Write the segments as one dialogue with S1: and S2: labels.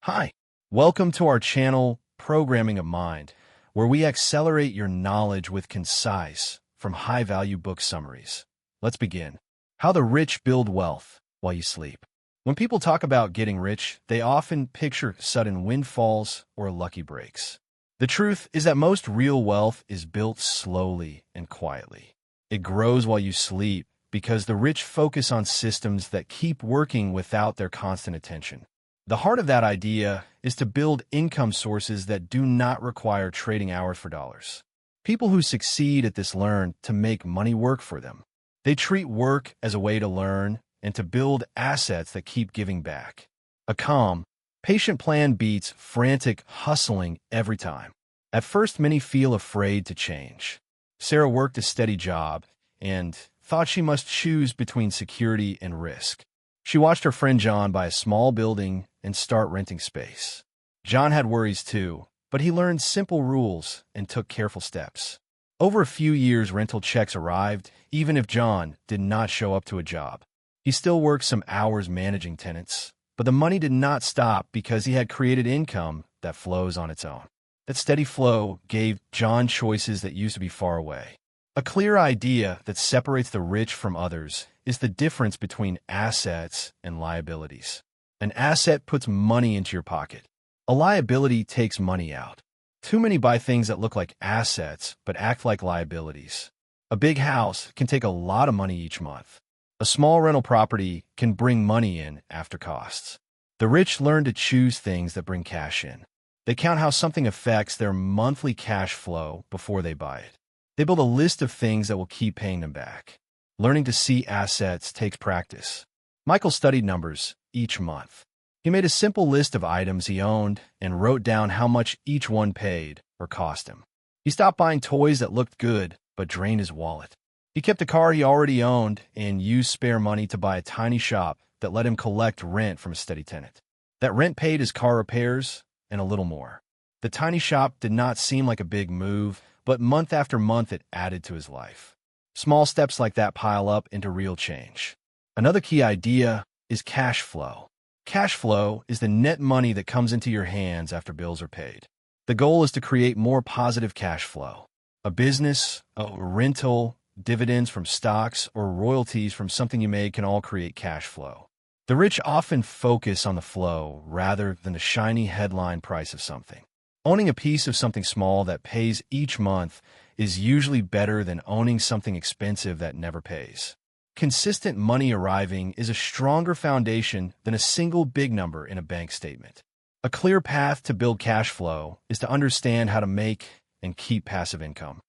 S1: Hi, welcome to our channel, Programming of Mind, where we accelerate your knowledge with concise, from high-value book summaries. Let's begin. How the rich build wealth while you sleep. When people talk about getting rich, they often picture sudden windfalls or lucky breaks. The truth is that most real wealth is built slowly and quietly. It grows while you sleep because the rich focus on systems that keep working without their constant attention. The heart of that idea is to build income sources that do not require trading hours for dollars. People who succeed at this learn to make money work for them. They treat work as a way to learn and to build assets that keep giving back. A calm, patient plan beats frantic hustling every time. At first, many feel afraid to change. Sarah worked a steady job and thought she must choose between security and risk. She watched her friend John buy a small building and start renting space. John had worries too, but he learned simple rules and took careful steps. Over a few years, rental checks arrived, even if John did not show up to a job. He still worked some hours managing tenants, but the money did not stop because he had created income that flows on its own. That steady flow gave John choices that used to be far away. A clear idea that separates the rich from others is the difference between assets and liabilities. An asset puts money into your pocket. A liability takes money out. Too many buy things that look like assets but act like liabilities. A big house can take a lot of money each month. A small rental property can bring money in after costs. The rich learn to choose things that bring cash in. They count how something affects their monthly cash flow before they buy it. They build a list of things that will keep paying them back. Learning to see assets takes practice. Michael studied numbers each month. He made a simple list of items he owned and wrote down how much each one paid or cost him. He stopped buying toys that looked good but drained his wallet. He kept a car he already owned and used spare money to buy a tiny shop that let him collect rent from a steady tenant. That rent paid his car repairs and a little more. The tiny shop did not seem like a big move, but month after month it added to his life. Small steps like that pile up into real change. Another key idea is cash flow. Cash flow is the net money that comes into your hands after bills are paid. The goal is to create more positive cash flow. A business, a rental, dividends from stocks, or royalties from something you made can all create cash flow. The rich often focus on the flow rather than the shiny headline price of something. Owning a piece of something small that pays each month is usually better than owning something expensive that never pays. Consistent money arriving is a stronger foundation than a single big number in a bank statement. A clear path to build cash flow is to understand how to make and keep passive income.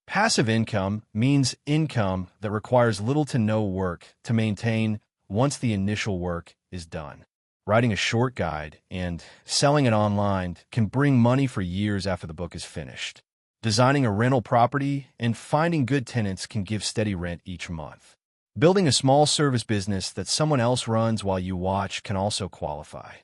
S1: Passive income means income that requires little to no work to maintain once the initial work is done. Writing a short guide and selling it online can bring money for years after the book is finished. Designing a rental property and finding good tenants can give steady rent each month. Building a small service business that someone else runs while you watch can also qualify.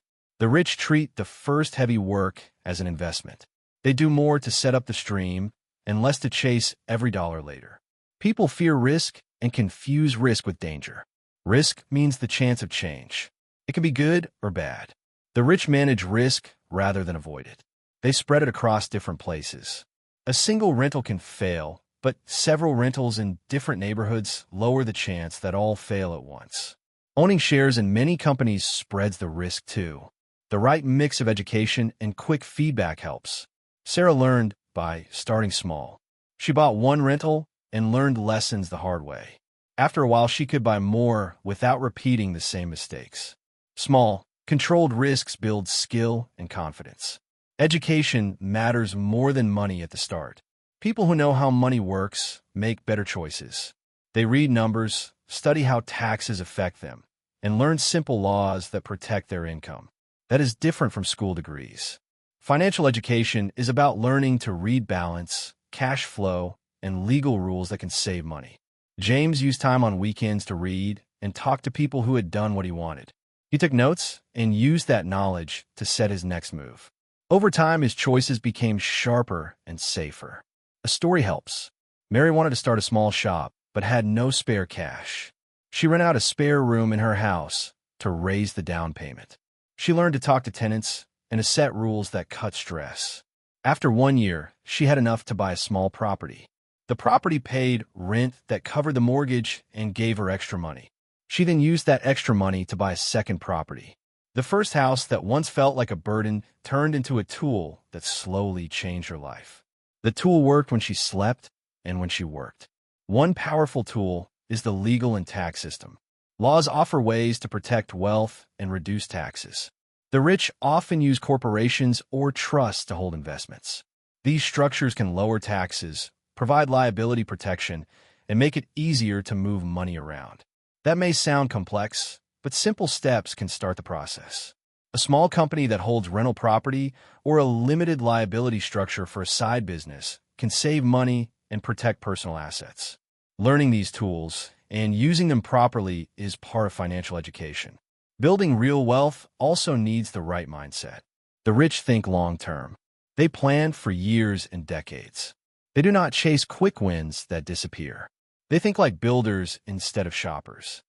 S1: The rich treat the first heavy work as an investment. They do more to set up the stream and less to chase every dollar later. People fear risk and confuse risk with danger. Risk means the chance of change. It can be good or bad. The rich manage risk rather than avoid it. They spread it across different places. A single rental can fail, but several rentals in different neighborhoods lower the chance that all fail at once. Owning shares in many companies spreads the risk too. The right mix of education and quick feedback helps. Sarah learned by starting small. She bought one rental and learned lessons the hard way. After a while, she could buy more without repeating the same mistakes. Small, controlled risks build skill and confidence. Education matters more than money at the start. People who know how money works make better choices. They read numbers, study how taxes affect them, and learn simple laws that protect their income. That is different from school degrees. Financial education is about learning to read balance, cash flow, and legal rules that can save money. James used time on weekends to read and talk to people who had done what he wanted. He took notes and used that knowledge to set his next move. Over time, his choices became sharper and safer. A story helps. Mary wanted to start a small shop, but had no spare cash. She rented out a spare room in her house to raise the down payment. She learned to talk to tenants and to set rules that cut stress. After 1 year, she had enough to buy a small property. The property paid rent that covered the mortgage and gave her extra money. She then used that extra money to buy a second property. The first house that once felt like a burden turned into a tool that slowly changed her life. The tool worked when she slept and when she worked. One powerful tool is the legal and tax system. Laws offer ways to protect wealth and reduce taxes. The rich often use corporations or trusts to hold investments. These structures can lower taxes, provide liability protection, and make it easier to move money around. That may sound complex, but simple steps can start the process. A small company that holds rental property or a limited liability structure for a side business can save money and protect personal assets. Learning these tools and using them properly is part of financial education. Building real wealth also needs the right mindset. The rich think long-term. They plan for years and decades. They do not chase quick wins that disappear. They think like builders instead of shoppers.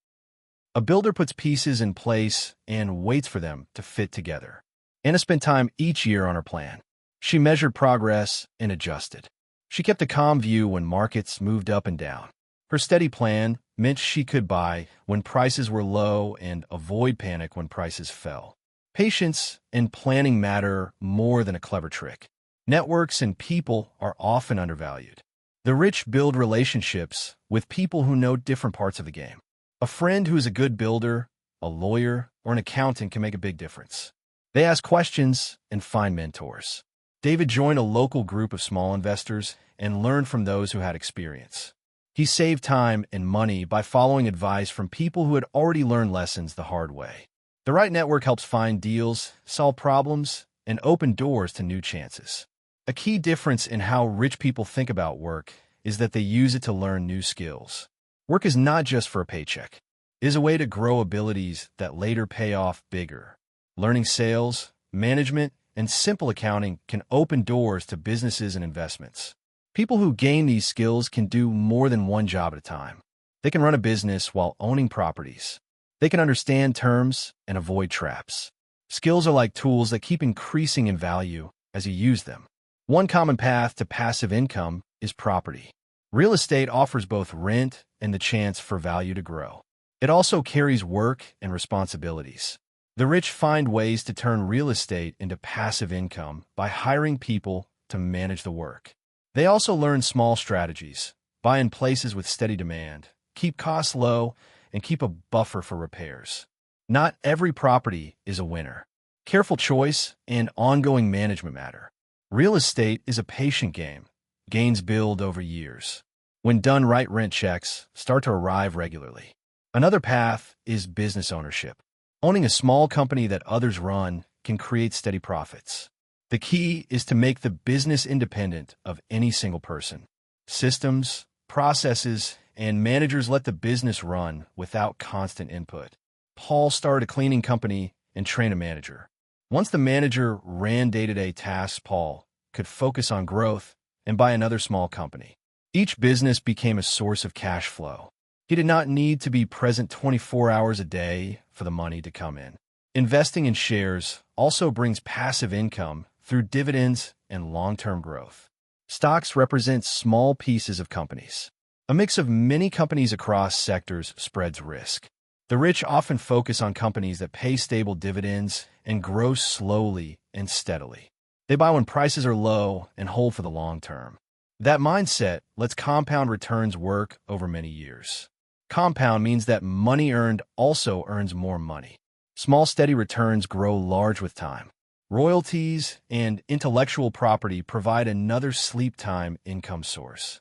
S1: A builder puts pieces in place and waits for them to fit together. Anna spent time each year on her plan. She measured progress and adjusted. She kept a calm view when markets moved up and down. Her steady plan meant she could buy when prices were low and avoid panic when prices fell. Patience and planning matter more than a clever trick. Networks and people are often undervalued. The rich build relationships with people who know different parts of the game. A friend who is a good builder, a lawyer, or an accountant can make a big difference. They ask questions and find mentors. David joined a local group of small investors and learned from those who had experience. He saved time and money by following advice from people who had already learned lessons the hard way. The right network helps find deals, solve problems, and open doors to new chances. A key difference in how rich people think about work is that they use it to learn new skills. Work is not just for a paycheck. It is a way to grow abilities that later pay off bigger. Learning sales, management, and simple accounting can open doors to businesses and investments. People who gain these skills can do more than one job at a time. They can run a business while owning properties. They can understand terms and avoid traps. Skills are like tools that keep increasing in value as you use them. One common path to passive income is property. Real estate offers both rent and the chance for value to grow. It also carries work and responsibilities. The rich find ways to turn real estate into passive income by hiring people to manage the work. They also learn small strategies, buy in places with steady demand, keep costs low, and keep a buffer for repairs. Not every property is a winner. Careful choice and ongoing management matter. Real estate is a patient game. Gains build over years. When done right, rent checks start to arrive regularly. Another path is business ownership. Owning a small company that others run can create steady profits. The key is to make the business independent of any single person. Systems, processes, and managers let the business run without constant input. Paul started a cleaning company and trained a manager. Once the manager ran day-to-day tasks, Paul could focus on growth and buy another small company. Each business became a source of cash flow. He did not need to be present 24 hours a day for the money to come in. Investing in shares also brings passive income through dividends and long-term growth. Stocks represent small pieces of companies. A mix of many companies across sectors spreads risk. The rich often focus on companies that pay stable dividends and grow slowly and steadily. They buy when prices are low and hold for the long term. That mindset lets compound returns work over many years. Compound means that money earned also earns more money. Small, steady returns grow large with time. Royalties and intellectual property provide another sleep-time income source.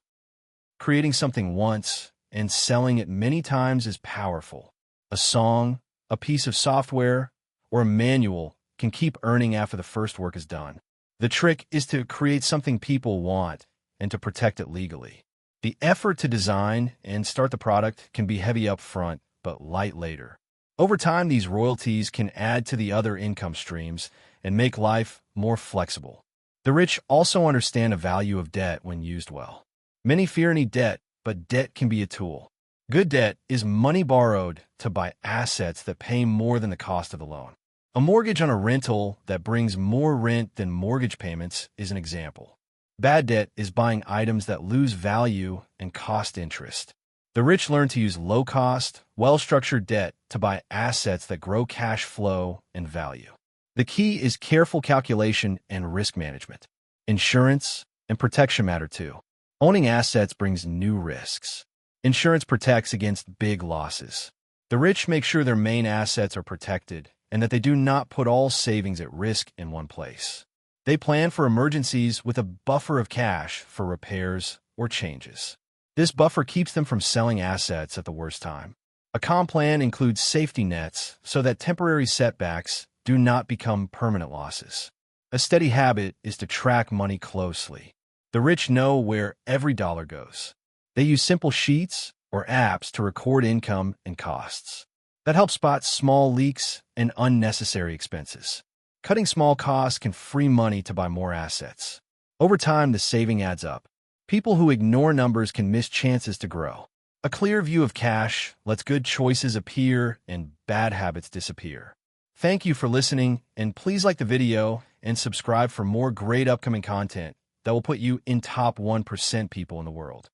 S1: Creating something once and selling it many times is powerful. A song, a piece of software, or a manual can keep earning after the first work is done. The trick is to create something people want and to protect it legally. The effort to design and start the product can be heavy up front, but light later. Over time, these royalties can add to the other income streams and make life more flexible. The rich also understand the value of debt when used well. Many fear any debt, but debt can be a tool. Good debt is money borrowed to buy assets that pay more than the cost of the loan. A mortgage on a rental that brings more rent than mortgage payments is an example. Bad debt is buying items that lose value and cost interest. The rich learn to use low-cost, well-structured debt to buy assets that grow cash flow and value. The key is careful calculation and risk management. Insurance and protection matter too. Owning assets brings new risks. Insurance protects against big losses. The rich make sure their main assets are protected and that they do not put all savings at risk in one place. They plan for emergencies with a buffer of cash for repairs or changes. This buffer keeps them from selling assets at the worst time. A calm plan includes safety nets so that temporary setbacks do not become permanent losses. A steady habit is to track money closely. The rich know where every dollar goes. They use simple sheets or apps to record income and costs. That helps spot small leaks and unnecessary expenses. Cutting small costs can free money to buy more assets. Over time, the saving adds up. People who ignore numbers can miss chances to grow. A clear view of cash lets good choices appear and bad habits disappear. Thank you for listening, and please like the video and subscribe for more great upcoming content that will put you in top 1% people in the world.